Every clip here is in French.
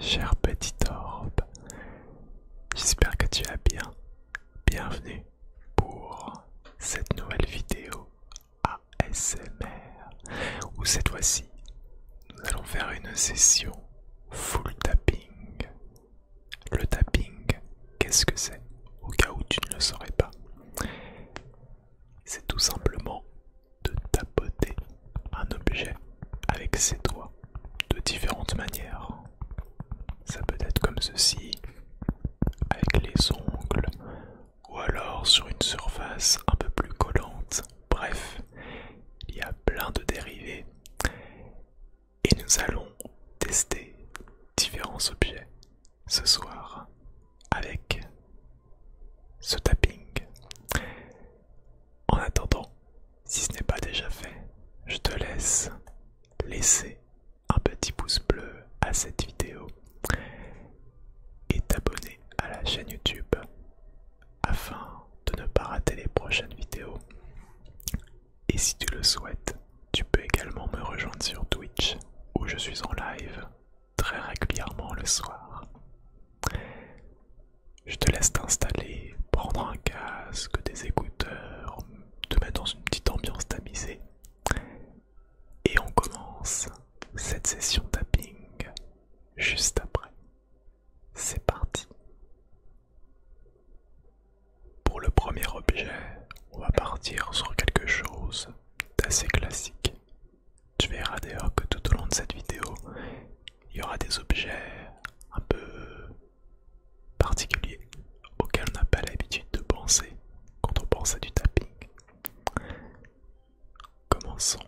cher petit orbe, j'espère que tu vas bien. Bienvenue pour cette nouvelle vidéo ASMR où cette fois-ci nous allons faire une session full tapping. Le tapping, qu'est-ce que c'est? Au cas où tu ne le saurais pas, c'est tout simplement de tapoter un objet avec ses doigts de différentes manières. Ça peut être comme ceci, avec les ongles, ou alors sur une surface un peu plus collante. Bref, il y a plein de dérivés et nous allons tester différents objets ce soir avec ce tapping. En attendant, si ce n'est pas déjà fait, je te laisse laisser un petit pouce bleu à cette vidéo et t'abonner à la chaîne YouTube afin de ne pas rater les prochaines vidéos. Et si tu le souhaites, tu peux également me rejoindre sur Twitch où je suis en live très régulièrement le soir. Je te laisse t'installer, prendre un casque, des écouteurs, te mettre dans une petite ambiance tamisée. Et on commence cette session tapping juste après. C'est parti. Pour le premier objet, on va partir sur quelque chose d'assez classique. Tu verras d'ailleurs que tout au long de cette vidéo, il y aura des objets un peu particuliers auxquels on n'a pas l'habitude de penser quand on pense à du tapping. Commençons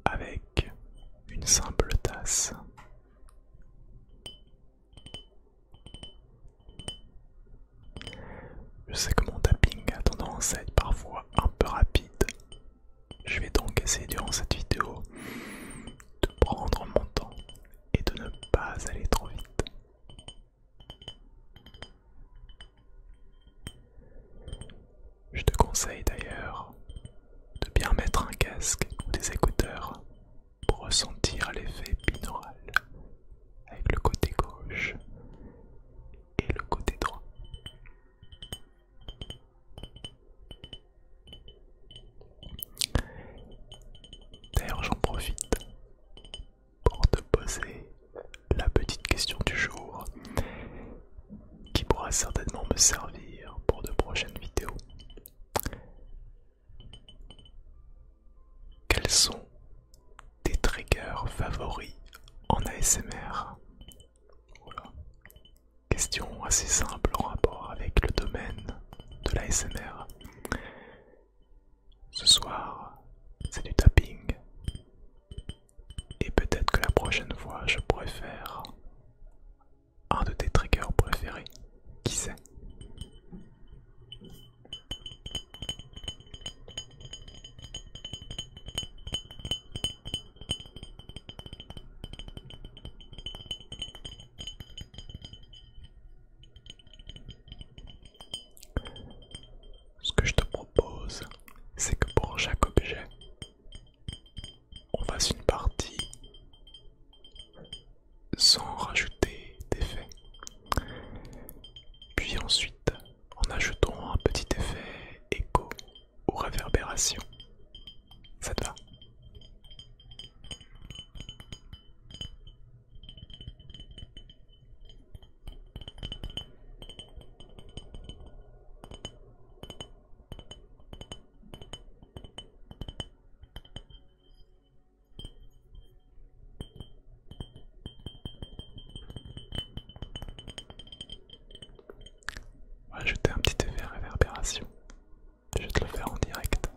avec une simple tasse. Je sais que mon tapping a tendance à être parfois un peu rapide. Je vais donc essayer durant cette vidéo de prendre mon temps et de ne pas aller trop vite. Je te conseille d'ailleurs de bien mettre un casque ou des écouteurs pour ressentir l'effet binaural avec le côté gauche et le côté droit. D'ailleurs, j'en profite pour te poser la petite question du jour qui pourra certainement me servir pour de prochaines vidéos. Quels sont tes triggers favoris en ASMR? Voilà. Question assez simple en rapport avec le domaine de l'ASMR. Ce soir, c'est du tapping. Et peut-être que la prochaine fois, je pourrais faire un de tes triggers préférés. Qui sait? Ce que je te propose, c'est que pour chaque objet, on fasse une partie sans rajouter d'effet. Puis ensuite, en ajoutant un petit effet écho ou réverbération. Ça te va? On va ajouter un petit effet réverbération. Je vais te le faire en direct.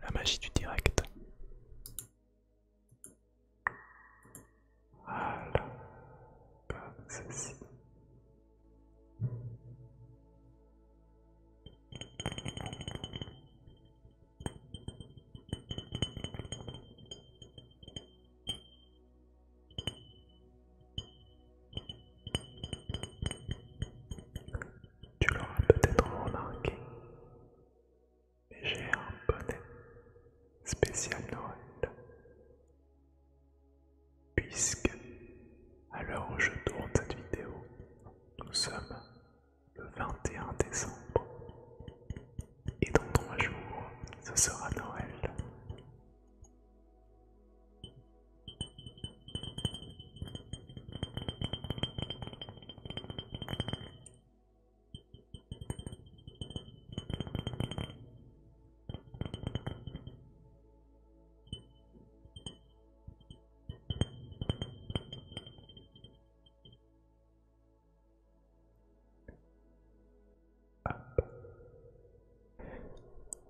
La magie du direct. Voilà, comme ceci. Tu l'auras peut-être remarqué, mais j'ai un bonnet spécial Noël. Puisque, à l'heure l'heure où je tourne cette vidéo, nous sommes le 21 décembre. Et dans 3 jours, ce sera Noël.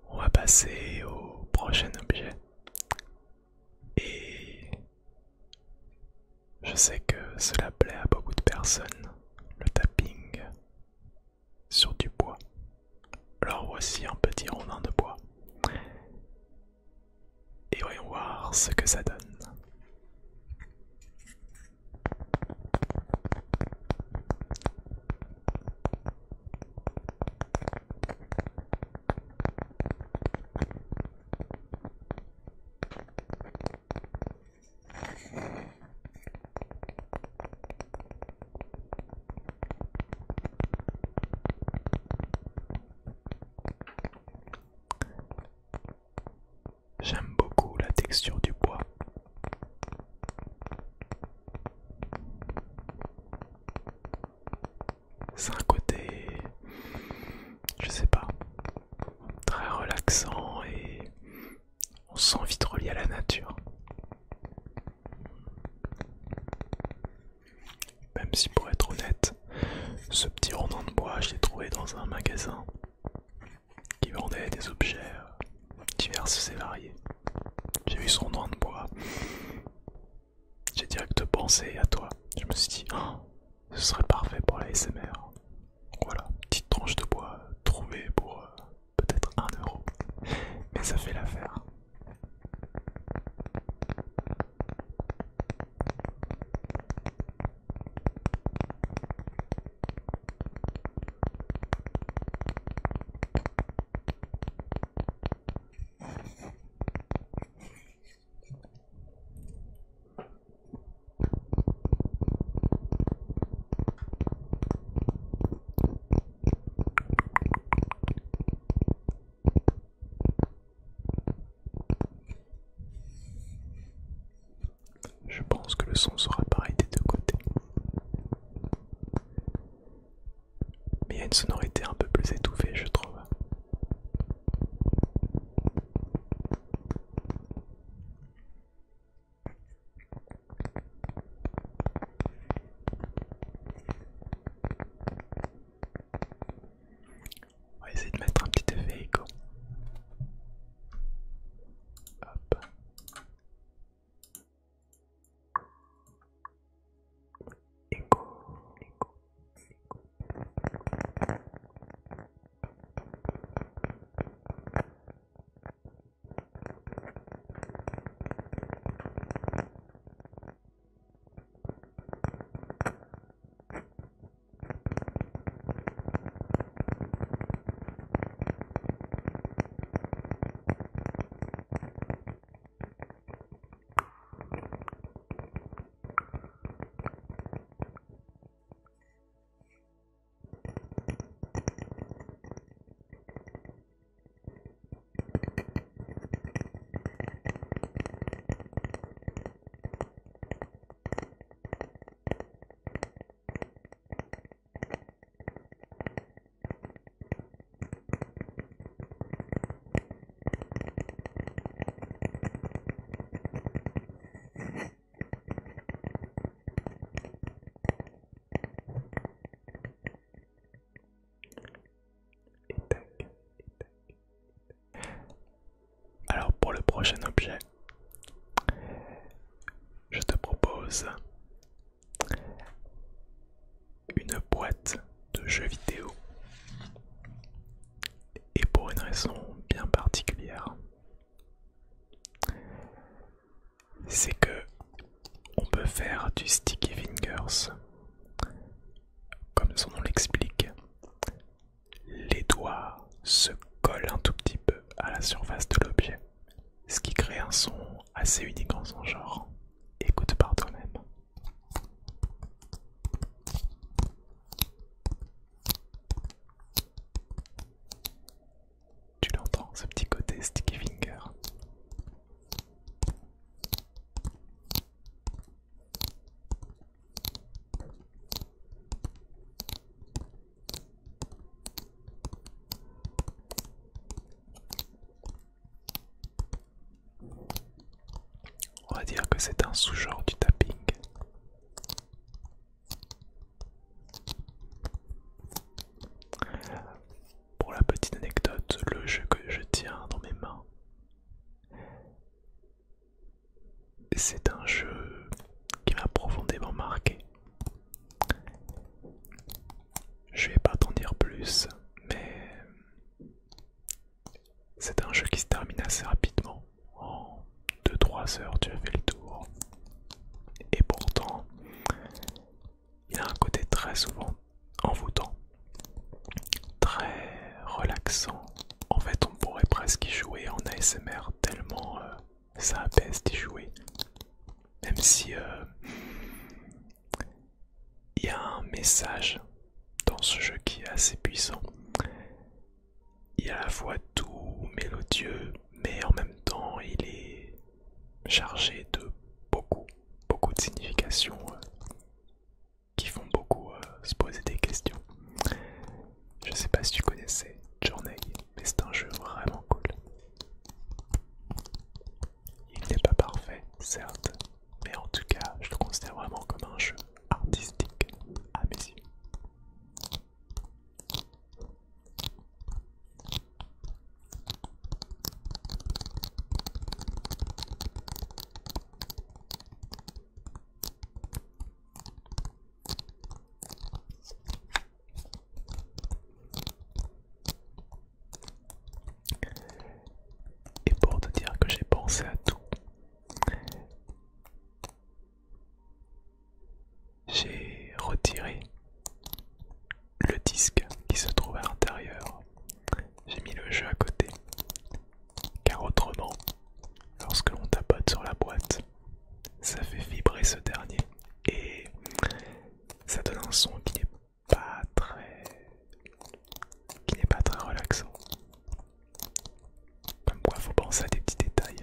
On va passer au prochain objet. Et je sais que cela plaît à beaucoup de personnes, le tapping sur du bois. Alors voici un petit rondin de bois. Et voyons voir ce que ça donne. J'aime beaucoup la texture du bois. C'est un côté, je sais pas, très relaxant et on se sent vite relié à la nature. Même si pour être honnête, ce petit rondin de bois, je l'ai trouvé dans un magasin qui vendait des objets divers et variés. J'ai vu son rondin de bois, j'ai direct pensé à toi. Je me suis dit, oh, ce serait parfait pour la SMR. Voilà, petite tranche de bois trouvée pour peut-être 1 €. Mais ça fait l'affaire. Je pense que le son sera pareil des deux côtés. Mais il y a une sonorité un peu plus étouffée, je trouve. On va essayer de mettre un petit effet écho. Hop. Écho. Alors pour le prochain objet, je te propose une boîte de jeux vidéo. Et pour une raison bien particulière. C'est que on peut faire du sticky fingers. Comme son nom l'explique, les doigts se collent un tout petit peu à la surface de l'objet, ce qui crée un son assez unique en son genre. Écoute par toi-même. pourrait dire que c'est un sous-genre du tapping. Pour la petite anecdote, le jeu que je tiens dans mes mains, c'est un jeu qui m'a profondément marqué. Je vais pas t'en dire plus, mais c'est un jeu qui se termine assez rapidement. En 2-3 heures, tu as fait le tour. Et pourtant, il a un côté très souvent envoûtant, très relaxant. En fait, on pourrait presque y jouer en ASMR tellement ça apaise d'y jouer. Même si il y a un message dans ce jeu qui est assez puissant. Il est à la fois doux, mélodieux, mais en même temps il est chargé de beaucoup de significations qui font beaucoup se poser des questions. Je sais pas si tu connaissais Journey, mais c'est un jeu vraiment cool. Il n'est pas parfait, certes, mais en tout cas, je le considère vraiment comme un jeu artistique à mes yeux. Et pour te dire que j'ai pensé à tout, j'ai retiré le disque qui se trouve à l'intérieur. J'ai mis le jeu à côté, car autrement, lorsque l'on tapote sur la boîte, ça fait vibrer ce dernier et ça donne un son qui n'est pas très relaxant. Comme quoi, faut penser à des petits détails.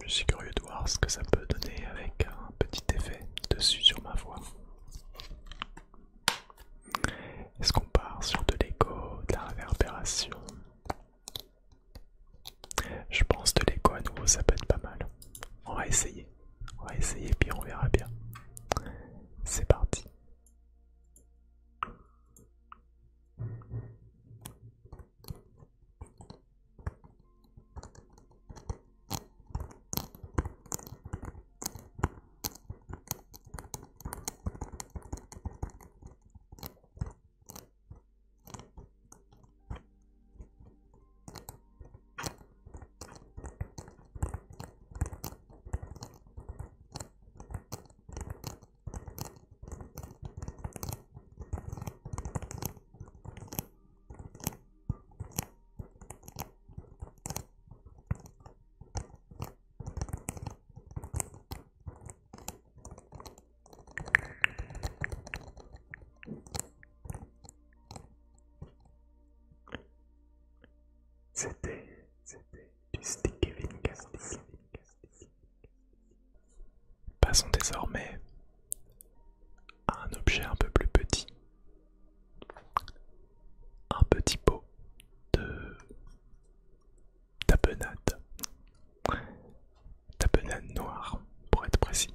Je suis curieux de voir ce que ça peut donner avec un petit effet dessus sur ma voix. Est-ce qu'on part sur de l'écho, de la réverbération? Je pense de l'écho à nouveau, ça peut être pas mal. On va essayer puis on verra bien. C'est parti. C'était du Sticky Fingers. Passons désormais à un objet un peu plus petit. Un petit pot de tapenade. Tapenade noire, pour être précis.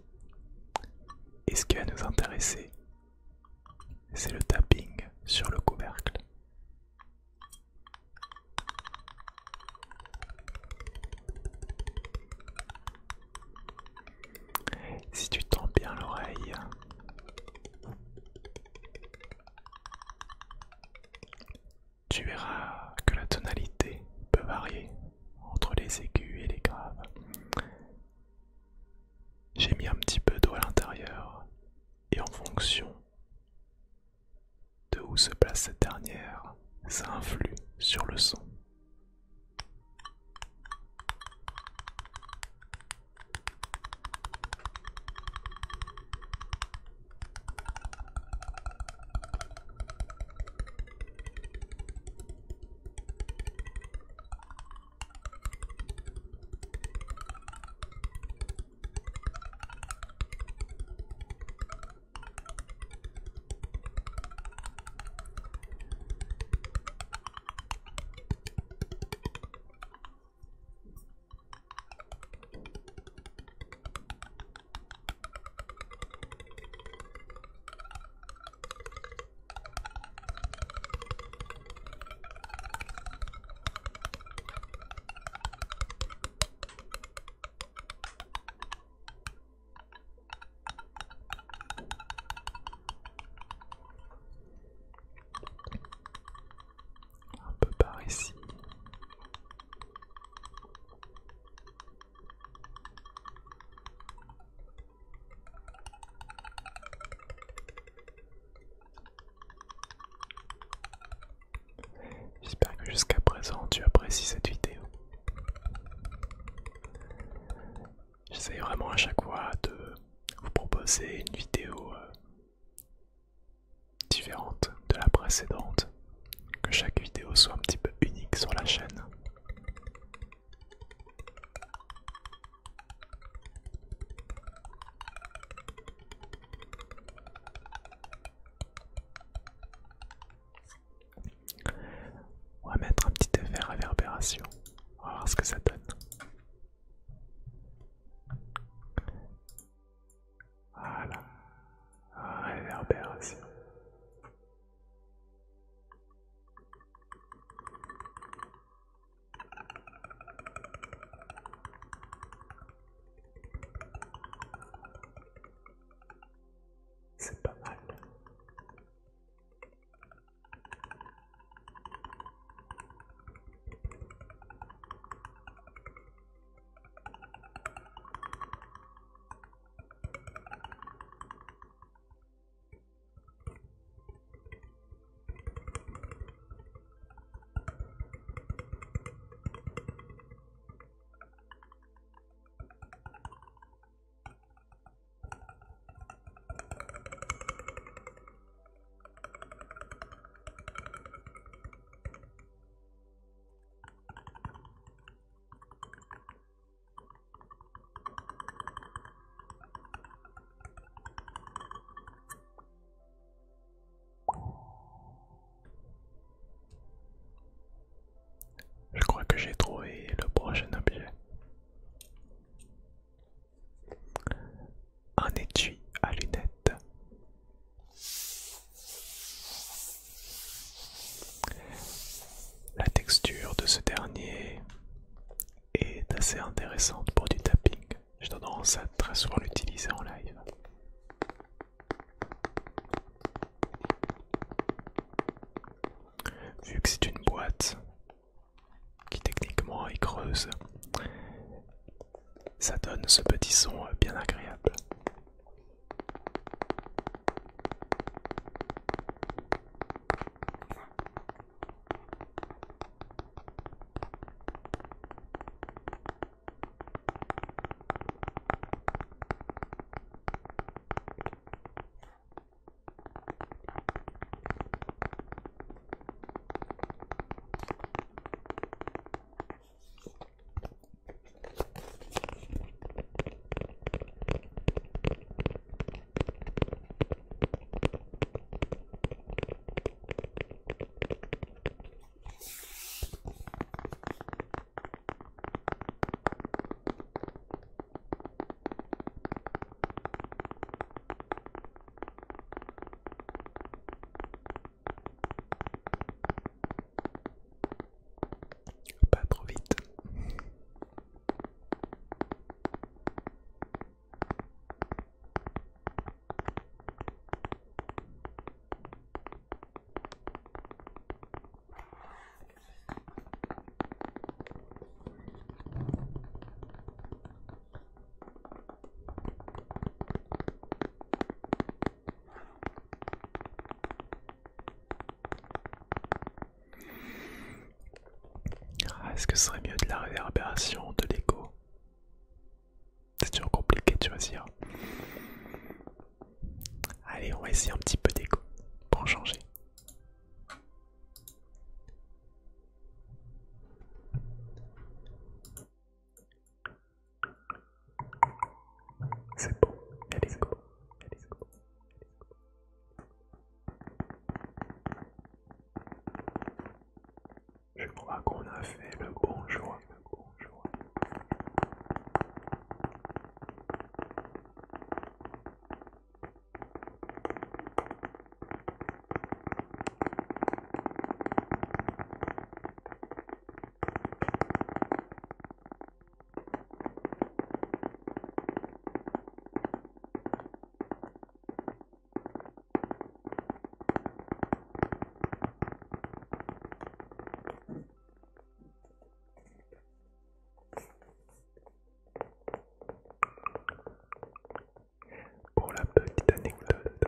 Et ce qui va nous intéresser, c'est le tapping sur le couvercle. Si tu tends bien l'oreille, tu verras que la tonalité peut varier entre les aigus et les graves. J'ai mis un petit peu d'eau à l'intérieur et en fonction de où se place cette dernière, ça influe sur le son. précédentes, que chaque vidéo soit un petit peu unique sur la chaîne. On va mettre un petit effet réverbération. On va voir ce que ça donne. Voilà. Réverbération. C'est pas mal. Je crois que j'ai trouvé le prochain objet. Un étui à lunettes. La texture de ce dernier est assez intéressante pour du tapping. J'ai tendance à très souvent l'utiliser en live. Vu que c'est une boîte qui techniquement est creuse, ça donne ce petit son bien agréable. Pas trop vite. Est-ce que ce serait mieux de la réverbération, de l'écho? C'est toujours compliqué de choisir. Allez, on va essayer un petit peu d'écho pour changer. C'est bon, il y a l'écho. Je crois qu'on a fait le bon choix. Pour la petite anecdote,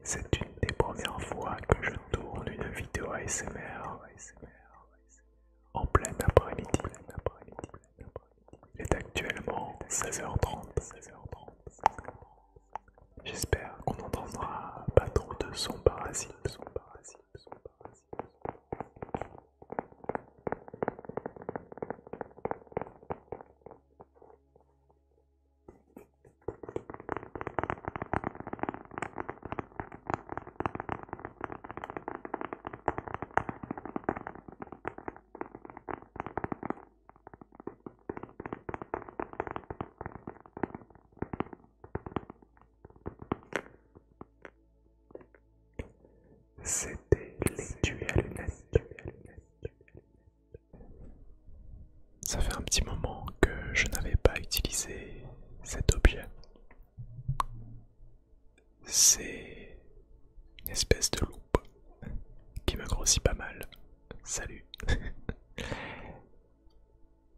c'est une des premières fois que je tourne une vidéo ASMR en plein après-midi. Il est actuellement 16h30. J'espère qu'on n'entendra pas trop de sons parasites. C'était l'étui à lunettes. Ça fait un petit moment que je n'avais pas utilisé cet objet. C'est une espèce de loupe qui me grossit pas mal. Salut.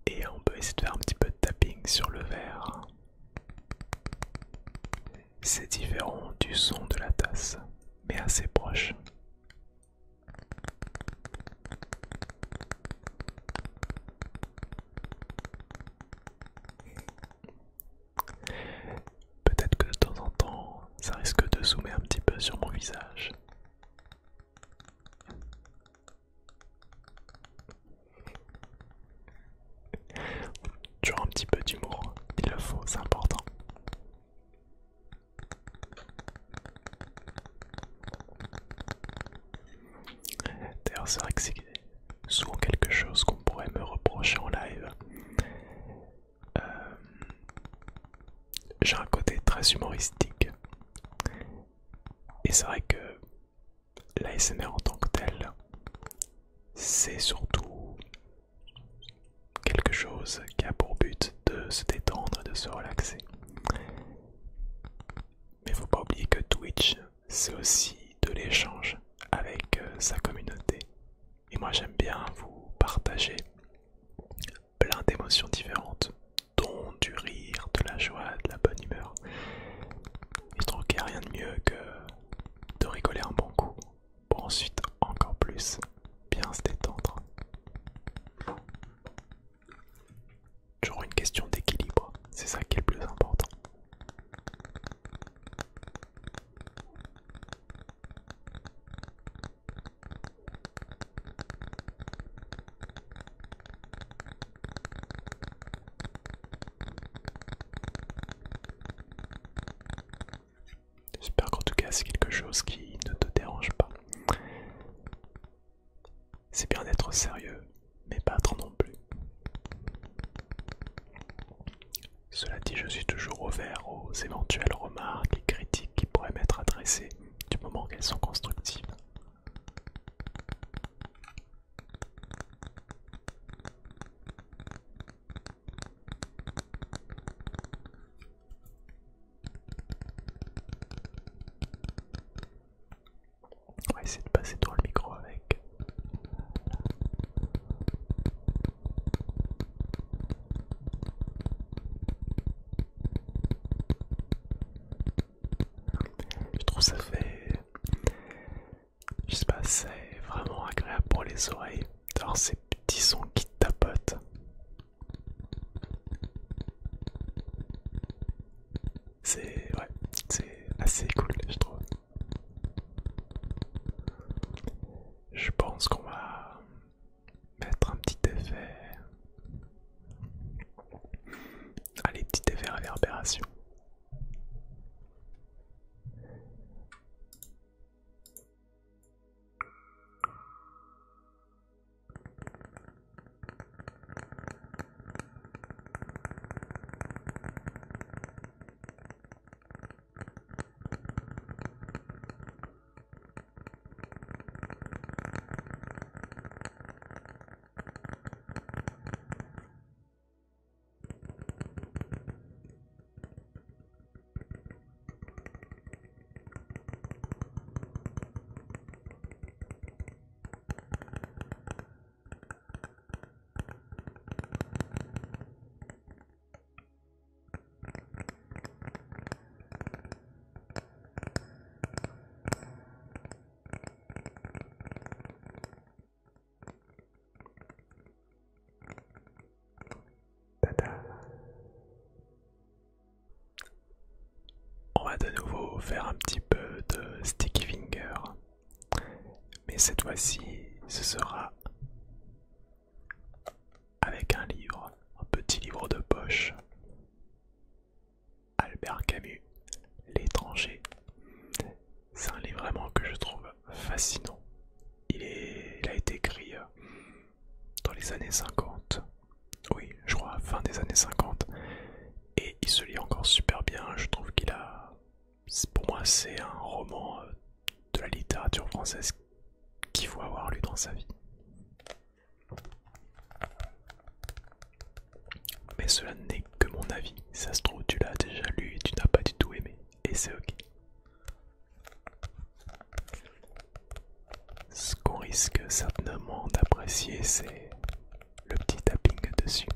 Et on peut essayer de faire un petit peu de tapping sur le verre. C'est différent du son de la tasse, mais assez proche. Peut-être que de temps en temps, ça risque de zoomer un petit peu sur mon visage. Toujours un petit peu d'humour, il le faut, c'est important. D'ailleurs, c'est vrai que c'est souvent quelque chose qu'on pourrait me reprocher en live. Euh, J'ai un côté très humoristique. Et c'est vrai que l'ASMR en tant que tel, c'est surtout quelque chose qui a pour but de se détendre, de se relaxer. Mais faut pas oublier que Twitch, c'est aussi de l'échange avec sa communauté. Et moi j'aime bien vous partager plein d'émotions différentes, dont du rire, de la joie, de la bonne humeur. Et je trouve qu'il n'y a rien de mieux que de rigoler un bon coup, pour ensuite encore plus bien se détendre. Toujours une question d'équilibre, c'est ça qui est le plus important. J'espère qu'en tout cas c'est quelque chose qui ne te dérange pas. C'est bien d'être sérieux, mais pas trop non plus. Cela dit, je suis toujours ouvert aux éventuelles remarques et critiques qui pourraient m'être adressées du moment qu'elles sont constructives. On va essayer de passer dans le micro avec. Je trouve ça fait, je sais pas, c'est vraiment agréable pour les oreilles d'avoir ces petits sons qui tapotent. C'est assez cool, je trouve. Je pense qu'on va mettre un petit effet. Allez, petit effet réverbération. On va de nouveau faire un petit peu de sticky finger, mais cette fois-ci ce sera avec un livre, un petit livre de poche. Albert Camus, L'étranger. C'est un livre vraiment que je trouve fascinant. Il a été écrit dans les années 50. Oui, je crois, fin des années 50. Et il se lit encore super bien. Je trouve qu'il a... Pour moi, c'est un roman de la littérature littérature française qu'il faut avoir lu dans sa vie. Mais cela n'est que mon avis, ça se trouve tu l'as déjà lu et tu n'as pas du tout aimé, et c'est ok. Ce qu'on risque certainement d'apprécier, c'est le petit tapping dessus.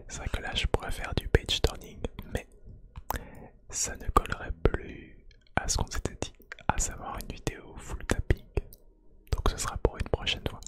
C'est vrai que là je pourrais faire du page turning, mais ça ne collerait plus à ce qu'on s'était dit, à savoir une vidéo full tapping. Donc ce sera pour une prochaine fois.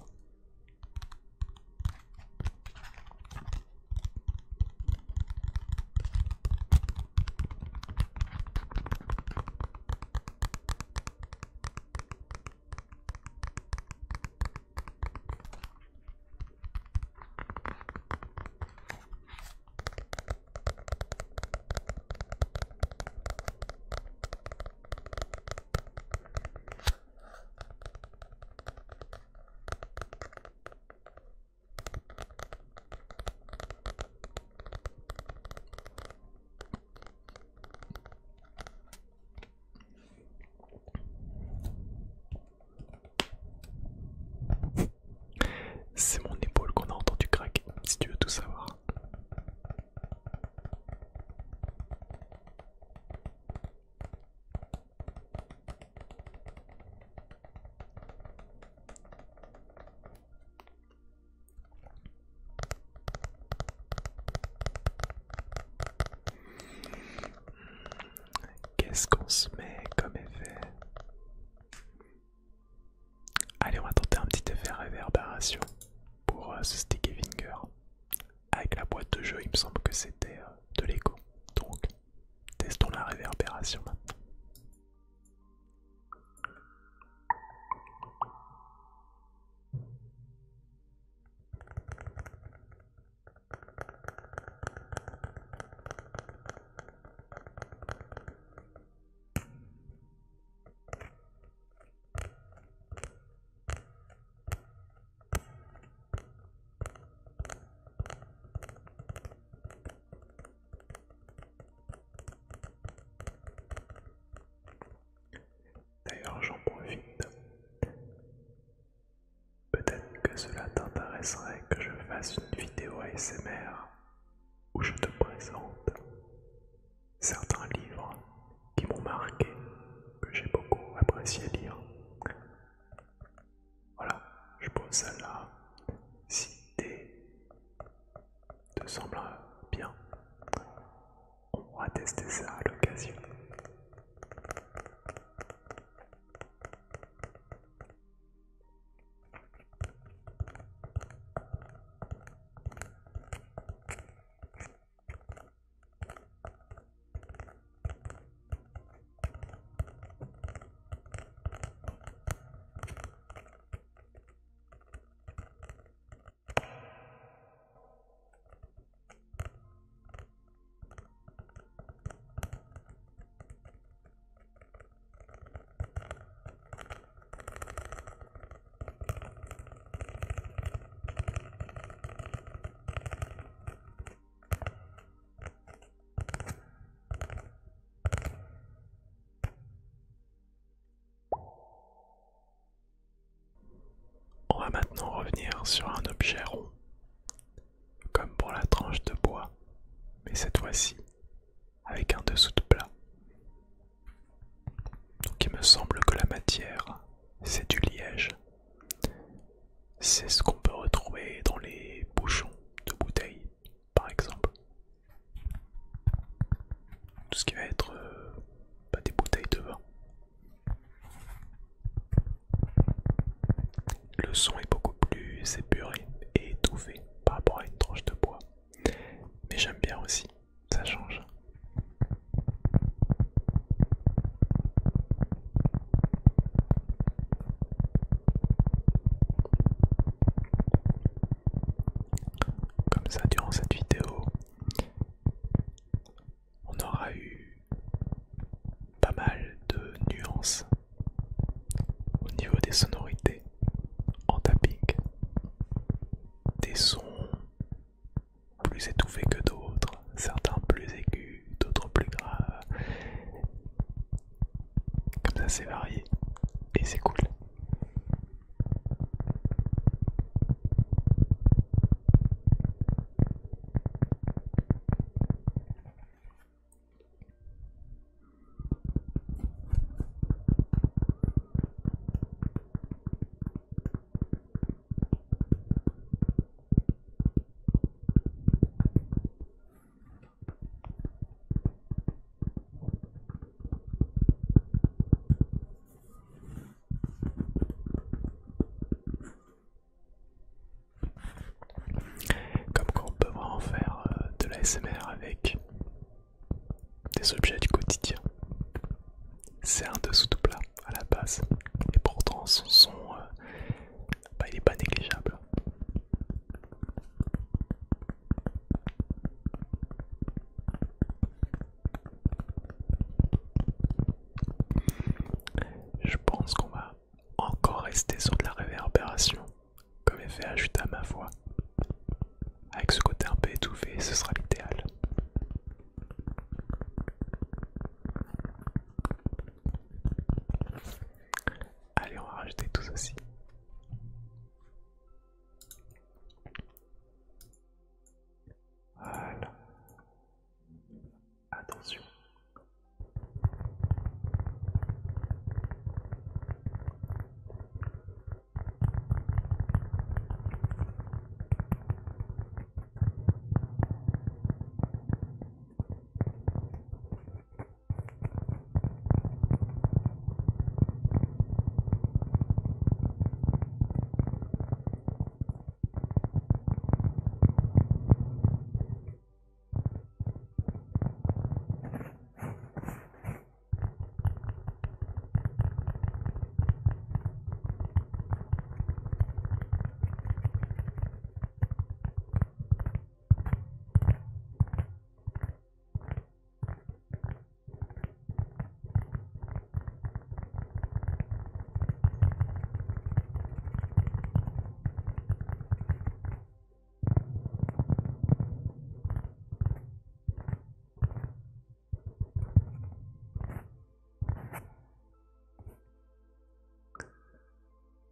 C'est mon épaule qu'on a entendu craquer, si tu veux tout savoir. Qu'est-ce qu'on se met comme effet? Allez, on va tenter un petit effet réverbération pour ce sticky finger. Avec la boîte de jeu, il me semble que c'était de l'écho. Donc, testons la réverbération maintenant. D'ailleurs, j'en profite. Peut-être que cela t'intéresserait que je fasse une vidéo ASMR où je te présente certains livres qui m'ont marqué, que j'ai beaucoup apprécié lire. Voilà, je pose celle-là. Si l'idée te semble bien, on pourra tester ça à l'occasion. On va maintenant revenir sur un objet rond, comme pour la tranche de bois, mais cette fois-ci avec un dessous de plat. c'est du liège. C'est ce qu'on peut retrouver dans les bouchons de bouteilles, par exemple. Tout ce qui va être des bouteilles de vin. Le son est beaucoup plus épuré et étouffé par rapport à une tranche de bois. Mais j'aime bien aussi, ça change. Comme ça, durant cette vidéo, on aura eu pas mal de nuances au niveau des sonorités en tapping. Des sons plus étouffés que d'autres, certains plus aigus, d'autres plus graves. Comme ça, c'est varié et c'est cool. Comme quoi on peut vraiment faire de l'ASMR avec des objets du quotidien. C'est un dessous de plat à la base et pourtant son son il est pas négligeable. Je pense qu'on va encore rester sur de la réverbération comme effet ajouté à ma voix. Avec ce côté un peu étouffé, ce sera l'idéal. Allez, on va rajouter tout ceci. Voilà. Attention.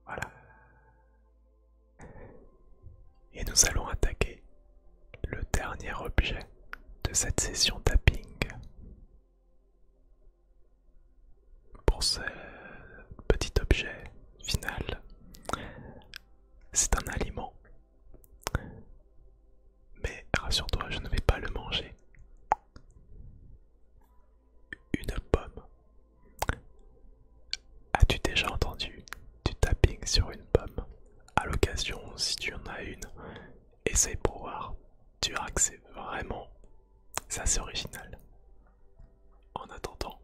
Voilà. Et nous allons attaquer le dernier objet de cette session tapping. Pour ce petit objet final, c'est un aliment. Mais rassure-toi, je ne vais pas le manger. Une pomme. As-tu déjà entendu du tapping sur une pomme? À l'occasion, si tu en as une, essaye pour voir. Tu verras que c'est vraiment assez original. En attendant,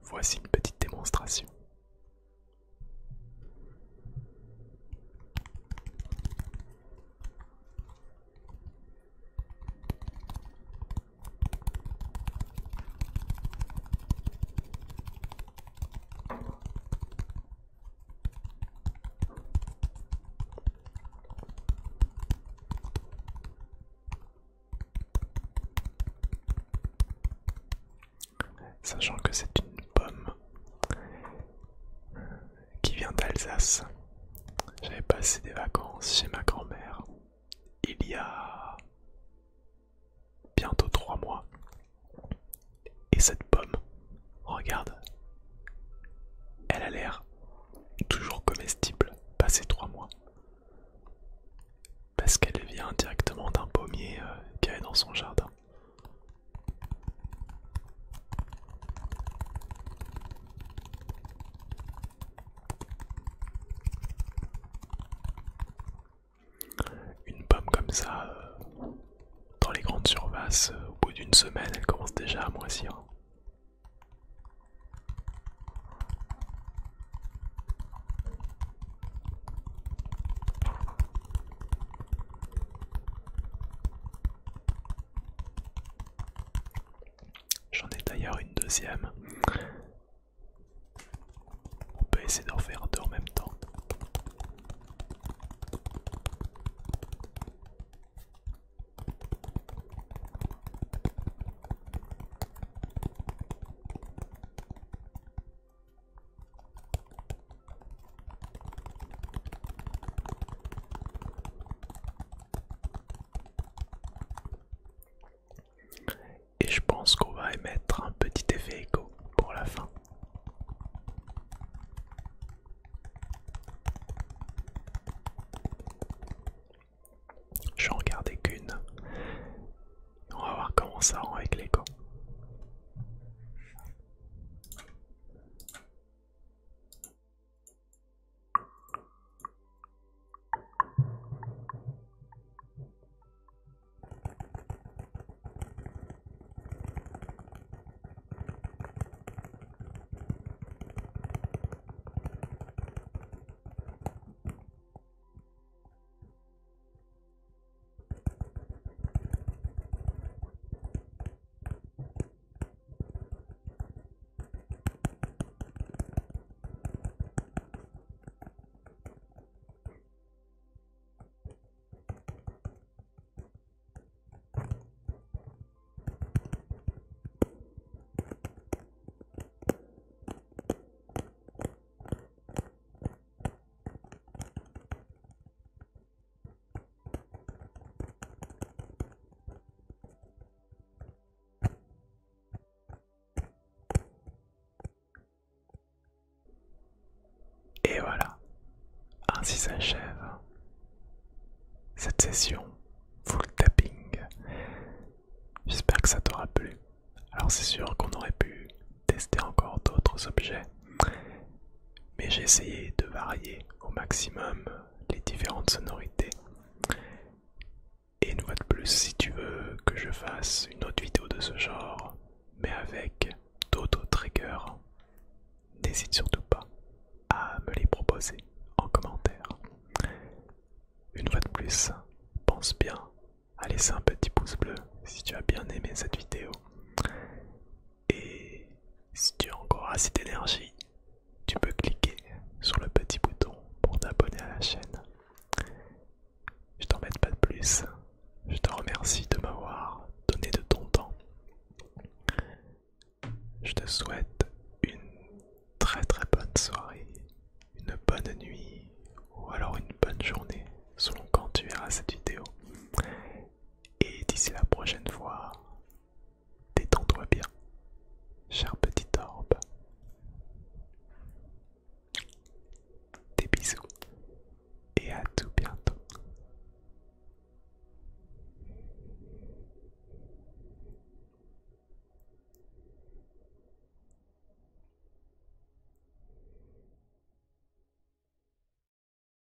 voici une petite démonstration. Sachant que c'est une pomme qui vient d'Alsace. J'avais passé des vacances chez ma grand-mère il y a bientôt 3 mois. Et cette pomme, regarde, elle a l'air pommier qu'il y avait dans son jardin. Une pomme comme ça, dans les grandes surfaces, au bout d'une semaine, elle commence déjà à moisir. J'en ai d'ailleurs une deuxième. On peut essayer d'en faire deux en même temps. Et je pense qu'on va émettre un petit effet écho pour la fin. Je vais en regarder qu'une. On va voir comment ça rend avec l'écho. Et voilà, ainsi s'achève cette session full tapping. J'espère que ça t'aura plu. Alors c'est sûr qu'on aurait pu tester encore d'autres objets, mais j'ai essayé de varier au maximum les différentes sonorités. Et une fois de plus, si tu veux que je fasse une autre vidéo de ce genre, mais avec d'autres triggers, n'hésite surtout pas à me les proposer en commentaire. Une fois de plus, pense bien à laisser un petit pouce bleu si tu as bien aimé cette vidéo. Et si tu as encore assez d'énergie, tu peux cliquer sur le petit bouton pour t'abonner à la chaîne. Je t'embête pas de plus. Je te remercie de m'avoir donné de ton temps. Je te souhaite une très bonne soirée, une bonne nuit ou alors une bonne journée selon quand tu verras cette vidéo. Et d'ici la prochaine fois, détends-toi bien, cher petit.